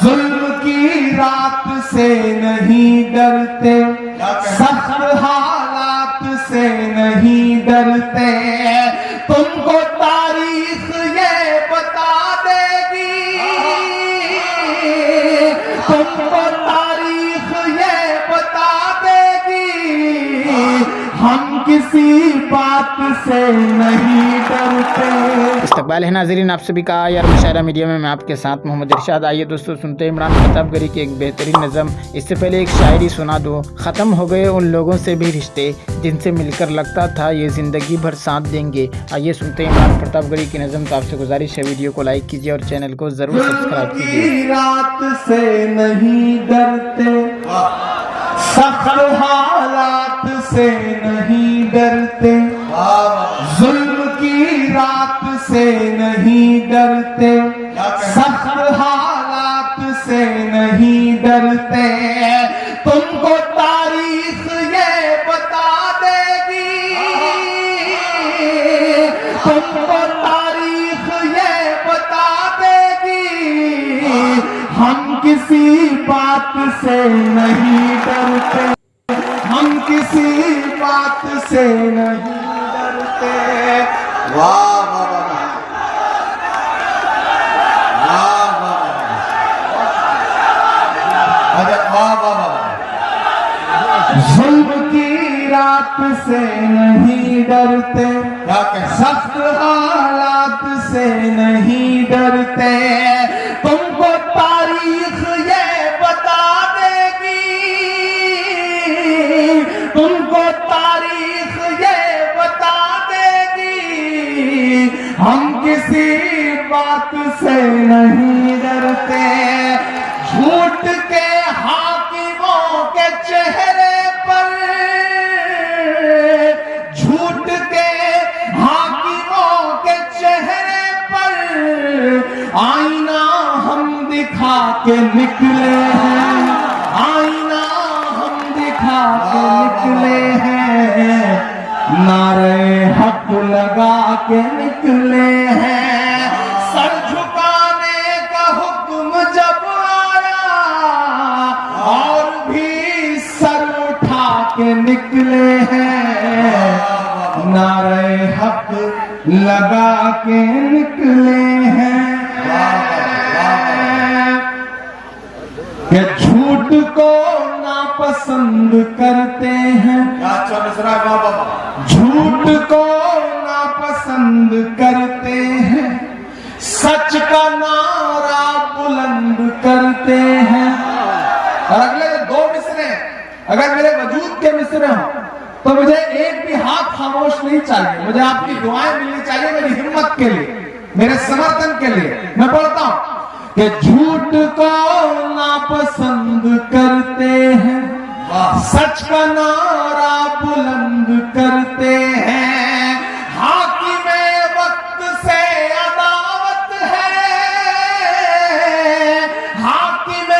ظلم کی رات سے نہیں ڈرتے، سخت حالات سے نہیں ڈرتے، تم کو تاریخ یہ بتا دے گی، تم کو تاریخ یہ بتا دے گی، ہم کسی بات سے نہیں ڈرتے۔ استقبال ہے ناظرین آپ سبھی کا یار مشاعرہ میڈیا میں آپ کے ساتھ محمد ارشاد۔ آئیے دوستو سنتے ہیں عمران پرتاپ گڑھی کی ایک بہترین نظم۔ اس سے پہلے ایک شاعری سنا دو۔ ختم ہو گئے ان لوگوں سے بھی رشتے جن سے مل کر لگتا تھا یہ زندگی بھر ساتھ دیں گے۔ آئیے سنتے ہیں عمران پرتاپ گڑھی کی نظم۔ تو آپ سے گزارش ہے ویڈیو کو لائک کیجیے اور چینل کو ضرور سبسکرائب کیجیے۔ رات سے نہیں ڈرتے، سخت حالات سے نہیں ڈرتے، ظلم کی رات سے نہیں ڈرتے، سخت حالات سے نہیں ڈرتے، تم کو تاریخ یہ بتا دے گی، تم کو تاریخ یہ بتا دے گی، ہم کسی بات سے نہیں ڈرتے، ہم کسی بات سے نہیں ڈرتے۔ واہ واہ واہ واہ واہ، ظلم کی رات سے نہیں ڈرتے، سخت حالات سے نہیں ڈرتے، تم کو تاریخ یہ بتا دے گی، تم کو تاریخ یہ بتا دے گی، ہم کسی بات سے نہیں ڈرتے، جھوٹ کے حاکموں کے چہرے پر، جھوٹ کے حاکموں کے چہرے پر آئینہ ہم دکھا کے نکلے ہیں، آئینہ ہم دکھا کے نکلے ہیں، نعرے حق لگا کے نکلے ہیں، سر جھکانے کا حکم جب آیا اور بھی سر اٹھا کے نکلے ہیں، نعرے حق لگا کے نکلے ہیں، کہ جھوٹ کو ناپسند کرتے ہیں، جھوٹ کو ناپسند کرتے ہیں، سچ کا نعرہ بلند کرتے ہیں۔ اور اگلے دو مصرے اگر میرے وجود کے مصرے ہوں تو مجھے ایک بھی ہاتھ خاموش نہیں چاہیے، مجھے آپ کی دعائیں ملنی چاہیے میری ہمت کے لیے، میرے سمرتن کے لیے۔ میں پڑھتا ہوں کہ جھوٹ کو ناپسند کرتے ہیں، سچ کا نعرہ بلند کرتے ہیں، حاکم وقت سے عداوت ہے، حاکم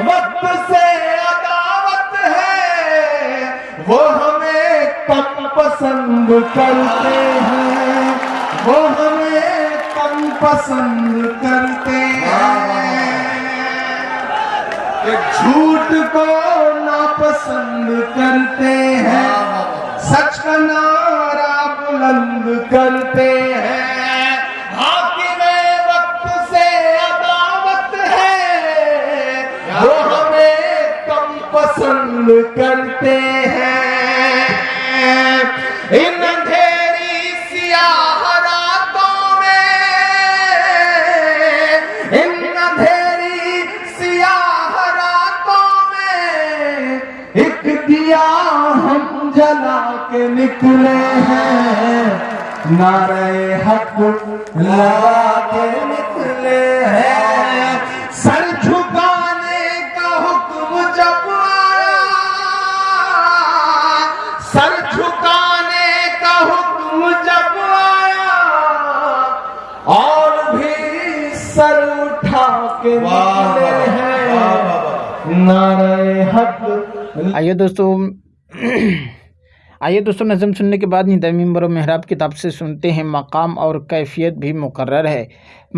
وقت سے عداوت ہے، وہ ہمیں کم پسند کرتے ہیں، وہ ہمیں کم پسند کرتے ہیں، کہ جھوٹ کو ناپسند کرتے ہیں، سچ کا نعرہ بلند کرتے ہیں، حاکم وقت سے عداوت ہے، وہ ہمیں کم پسند کرتے ہیں، ان اندھیری سیاہ راتوں میں، ان اندھیری سیاہ راتوں میں ایک دیا ہم جلا کے نکلے ہیں، نعرہ حق لگا کے نکلے ہیں، سر جھکانے کا حکم جب آیا، سر جھکانے کا حکم جب آیا اور بھی سر اٹھا کے نکلے ہیں، نعرہ حق۔ آئیے دوستو نظم سننے کے بعد نداء منبر و محراب کتاب سے سنتے ہیں۔ مقام اور کیفیت بھی مقرر ہے،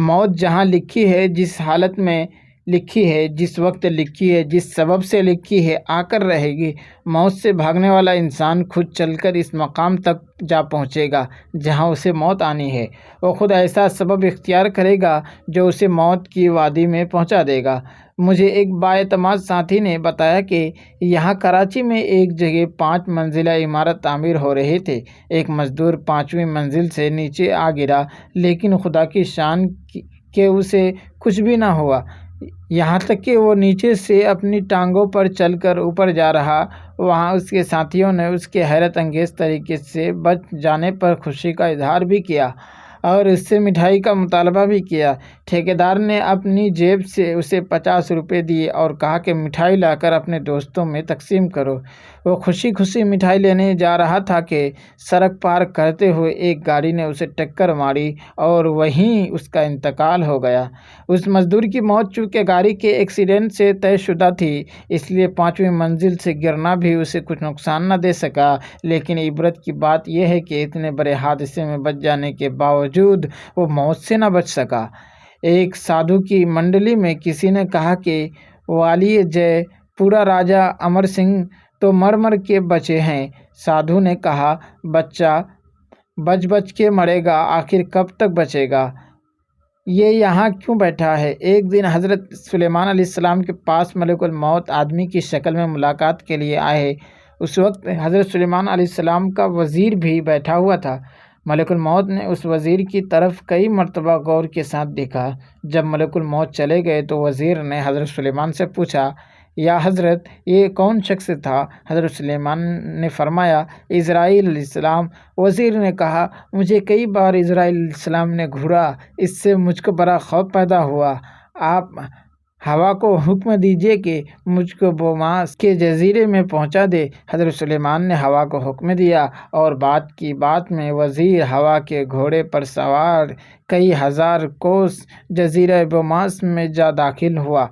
موت جہاں لکھی ہے جس حالت میں لکھی ہے، جس وقت لکھی ہے، جس سبب سے لکھی ہے، آ کر رہے گی۔ موت سے بھاگنے والا انسان خود چل کر اس مقام تک جا پہنچے گا جہاں اسے موت آنی ہے۔ وہ خود ایسا سبب اختیار کرے گا جو اسے موت کی وادی میں پہنچا دے گا۔ مجھے ایک بااعتماد ساتھی نے بتایا کہ یہاں کراچی میں ایک جگہ 5 منزلہ عمارت تعمیر ہو رہے تھے۔ ایک مزدور 5ویں منزل سے نیچے آ گرا، لیکن خدا کی شان کہ اسے کچھ بھی نہ ہوا، یہاں تک کہ وہ نیچے سے اپنی ٹانگوں پر چل کر اوپر جا رہا۔ وہاں اس کے ساتھیوں نے اس کے حیرت انگیز طریقے سے بچ جانے پر خوشی کا اظہار بھی کیا اور اس سے مٹھائی کا مطالبہ بھی کیا۔ ٹھیکیدار نے اپنی جیب سے اسے 50 روپے دیے اور کہا کہ مٹھائی لا کر اپنے دوستوں میں تقسیم کرو۔ وہ خوشی خوشی مٹھائی لینے جا رہا تھا کہ سڑک پار کرتے ہوئے ایک گاڑی نے اسے ٹکر ماری اور وہیں اس کا انتقال ہو گیا۔ اس مزدور کی موت چونکہ گاڑی کے ایکسیڈنٹ سے طے شدہ تھی، اس لیے 5ویں منزل سے گرنا بھی اسے کچھ نقصان نہ دے سکا، لیکن عبرت کی بات یہ ہے کہ اتنے بڑے حادثے میں بچ جانے کے باوجود وہ موت سے نہ بچ سکا۔ ایک سادھو کی منڈلی میں کسی نے کہا کہ والی جے پورا راجہ امر سنگھ تو مر مر کے بچے ہیں۔ سادھو نے کہا، بچہ بچ بچ کے مرے گا، آخر کب تک بچے گا؟ یہ یہاں کیوں بیٹھا ہے؟ ایک دن حضرت سلیمان علیہ السلام کے پاس ملک الموت آدمی کی شکل میں ملاقات کے لیے آئے۔ اس وقت حضرت سلیمان علیہ السلام کا وزیر بھی بیٹھا ہوا تھا۔ ملک الموت نے اس وزیر کی طرف کئی مرتبہ غور کے ساتھ دیکھا۔ جب ملک الموت چلے گئے تو وزیر نے حضرت سلیمان سے پوچھا، یا حضرت یہ کون شخص تھا؟ حضرت سلیمان نے فرمایا، عزرائیل علیہ السلام۔ وزیر نے کہا، مجھے کئی بار عزرائیل علیہ السلام نے گھورا، اس سے مجھ کو بڑا خوف پیدا ہوا۔ آپ ہوا کو حکم دیجیے کہ مجھ کو بوماس کے جزیرے میں پہنچا دے۔ حضرت سلیمان نے ہوا کو حکم دیا اور بات کی بات میں وزیر ہوا کے گھوڑے پر سوار کئی ہزار کوس جزیرہ بوماس میں جا داخل ہوا۔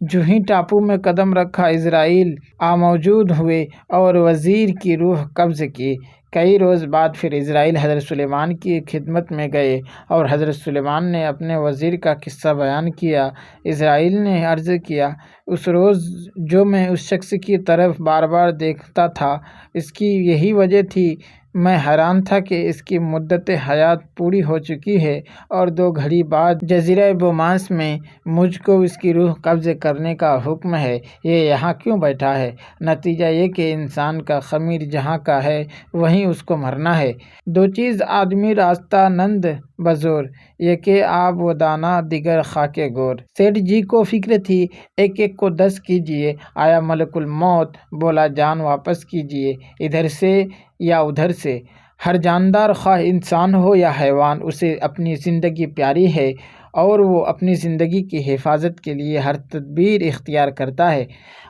جو ہی ٹاپو میں قدم رکھا، عزرائیل موجود ہوئے اور وزیر کی روح قبض کی۔ کئی روز بعد پھر عزرائیل حضرت سلیمان کی خدمت میں گئے اور حضرت سلیمان نے اپنے وزیر کا قصہ بیان کیا۔ عزرائیل نے عرض کیا، اس روز جو میں اس شخص کی طرف بار بار دیکھتا تھا، اس کی یہی وجہ تھی۔ میں حیران تھا کہ اس کی مدت حیات پوری ہو چکی ہے اور 2 گھڑی بعد جزیرہ بوماس میں مجھ کو اس کی روح قبض کرنے کا حکم ہے۔ یہ یہاں کیوں بیٹھا ہے؟ نتیجہ یہ کہ انسان کا خمیر جہاں کا ہے وہیں اس کو مرنا ہے۔ 2 چیز آدمی راستہ نند بزور، یکے آب و دانہ دیگر خاک گور۔ سیٹھ جی کو فکر تھی، ایک ایک کو 10 کیجیے۔ آیا ملک الموت، بولا جان واپس کیجیے، ادھر سے یا ادھر سے۔ ہر جاندار خواہ انسان ہو یا حیوان، اسے اپنی زندگی پیاری ہے اور وہ اپنی زندگی کی حفاظت کے لیے ہر تدبیر اختیار کرتا ہے۔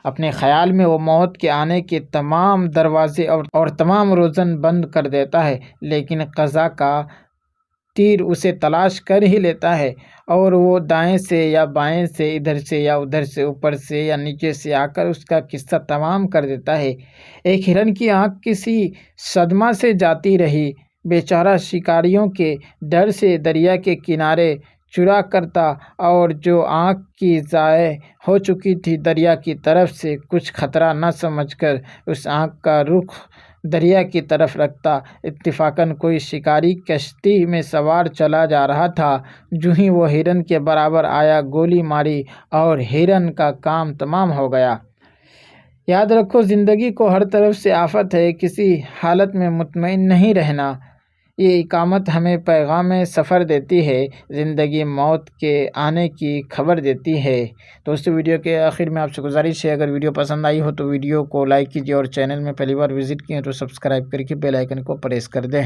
اپنے خیال میں وہ موت کے آنے کے تمام دروازے اور تمام روزن بند کر دیتا ہے، لیکن قضا کا تیر اسے تلاش کر ہی لیتا ہے اور وہ دائیں سے یا بائیں سے، ادھر سے یا ادھر سے، اوپر سے یا نیچے سے آ کر اس کا قصہ تمام کر دیتا ہے۔ ایک ہرن کی آنکھ کسی صدمہ سے جاتی رہی، بیچارہ شکاریوں کے ڈر سے دریا کے کنارے چرا کرتا اور جو آنکھ کی ضائع ہو چکی تھی، دریا کی طرف سے کچھ خطرہ نہ سمجھ کر اس آنکھ کا رخ دریا کی طرف رکھتا۔ اتفاقاً کوئی شکاری کشتی میں سوار چلا جا رہا تھا، جو ہی وہ ہرن کے برابر آیا، گولی ماری اور ہرن کا کام تمام ہو گیا۔ یاد رکھو، زندگی کو ہر طرف سے آفت ہے، کسی حالت میں مطمئن نہیں رہنا۔ یہ اقامت ہمیں پیغام سفر دیتی ہے، زندگی موت کے آنے کی خبر دیتی ہے۔ دوستو، ویڈیو کے آخر میں آپ سے گزارش ہے، اگر ویڈیو پسند آئی ہو تو ویڈیو کو لائک کیجیے اور چینل میں پہلی بار وزٹ کیے تو سبسکرائب کر کے بیل آئیکن کو پریس کر دیں۔